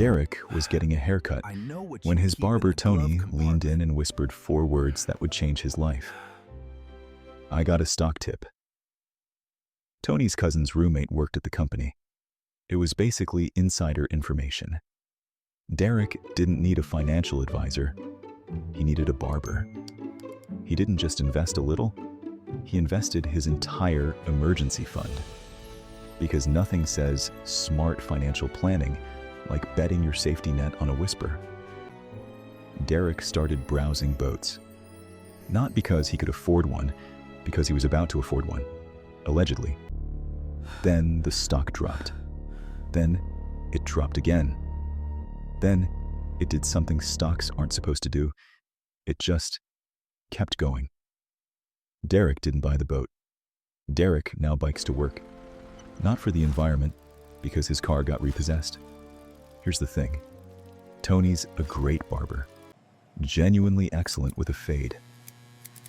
Derek was getting a haircut when his barber Tony leaned in and whispered 4 words that would change his life. "I got a stock tip." Tony's cousin's roommate worked at the company. It was basically insider information. Derek didn't need a financial advisor. He needed a barber. He didn't just invest a little, he invested his entire emergency fund. Because nothing says smart financial planning like betting your safety net on a whisper. Derek started browsing boats. Not because he could afford one, because he was about to afford one, allegedly. Then the stock dropped. Then it dropped again. Then it did something stocks aren't supposed to do. It just kept going. Derek didn't buy the boat. Derek now bikes to work. Not for the environment, because his car got repossessed. Here's the thing. Tony's a great barber. Genuinely excellent with a fade.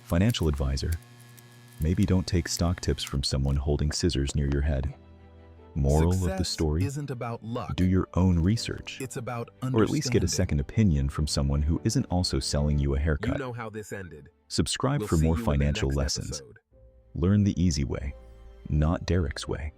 Financial advisor. Maybe don't take stock tips from someone holding scissors near your head. Moral of the story, isn't about luck. do your own research. It's about Or at least get a understanding. second opinion from someone who isn't also selling you a You haircut. know how this ended. Subscribe We'll for see more you in the financial next lessons. episode. Learn the easy way, not Derek's way.